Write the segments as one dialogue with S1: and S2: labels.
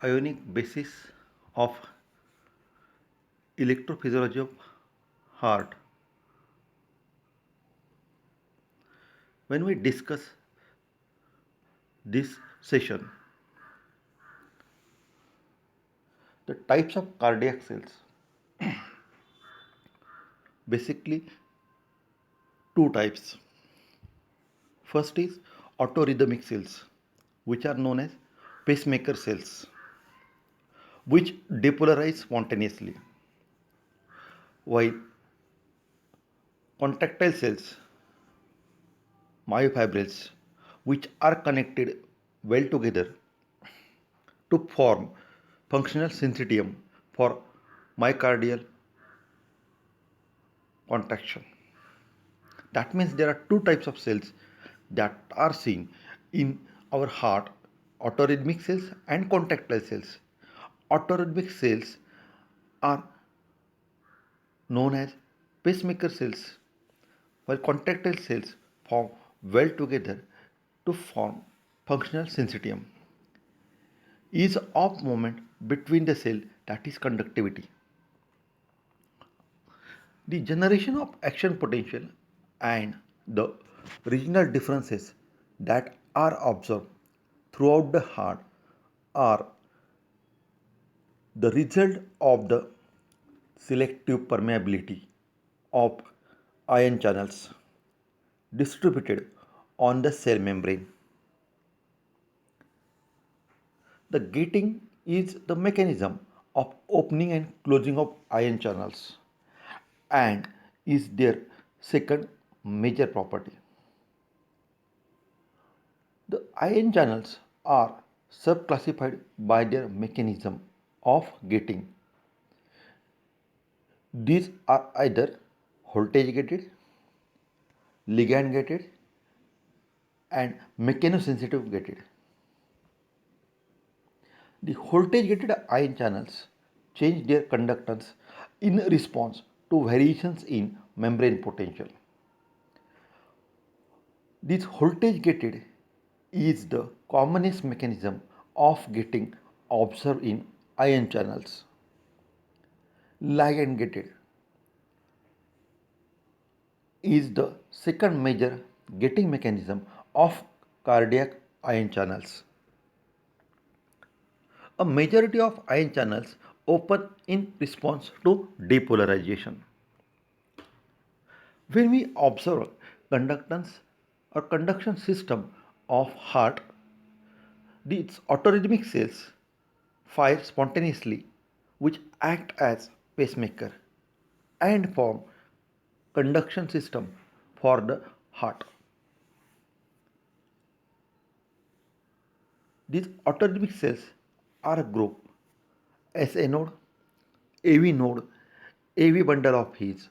S1: Ionic basis of electrophysiology of heart. When we discuss this session, the types of cardiac cells, basically two types. First is autorhythmic cells, which are known as pacemaker cells, which depolarize spontaneously, while contractile cells, myofibrils, which are connected well together to form functional syncytium for myocardial contraction. That means there are two types of cells that are seen in our heart: autorhythmic cells and contractile cells. Autorhythmic cells are known as pacemaker cells, while contractile cells form well together to form functional syncytium. Ease of movement between the cell, that is conductivity. The generation of action potential and the regional differences that are observed throughout the heart are the result of the selective permeability of ion channels distributed on the cell membrane. The gating is the mechanism of opening and closing of ion channels and is their second major property. The ion channels are subclassified by their mechanism of gating. These are either voltage gated, ligand gated, and mechanosensitive gated. The voltage gated ion channels change their conductance in response to variations in membrane potential. This voltage gated is the commonest mechanism of gating observed in ion channels. Ligand gated is the second major gating mechanism of cardiac ion channels. A majority of ion channels open in response to depolarization. When we observe conductance or conduction system of heart, these autorhythmic cells fire spontaneously, which act as pacemaker and form conduction system for the heart. These autorhythmic cells are grouped SA node, AV node, AV bundle of His,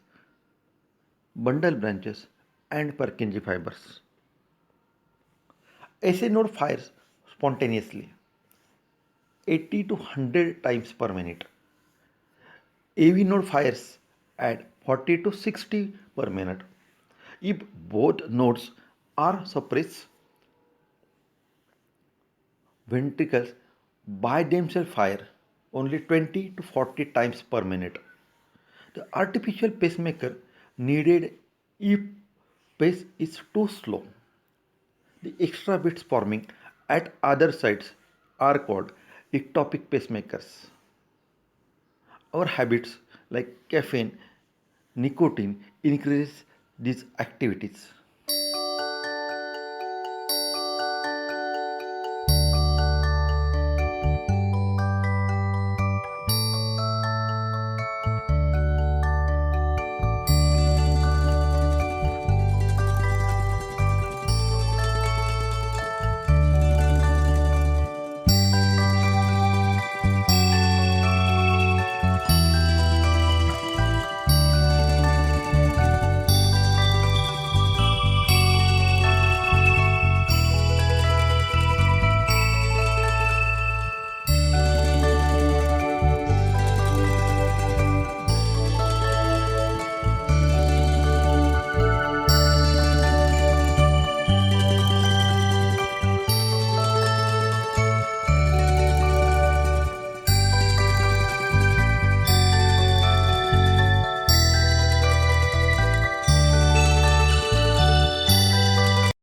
S1: bundle branches, and Purkinje fibers. SA node fires spontaneously 80 to 100 times per minute. AV node fires at 40 to 60 per minute. If both nodes are suppressed, ventricles by themselves fire only 20 to 40 times per minute. The artificial pacemaker needed if pace is too slow. The extra bits forming at other sites are called ectopic pacemakers. Our habits like caffeine, nicotine increase these activities.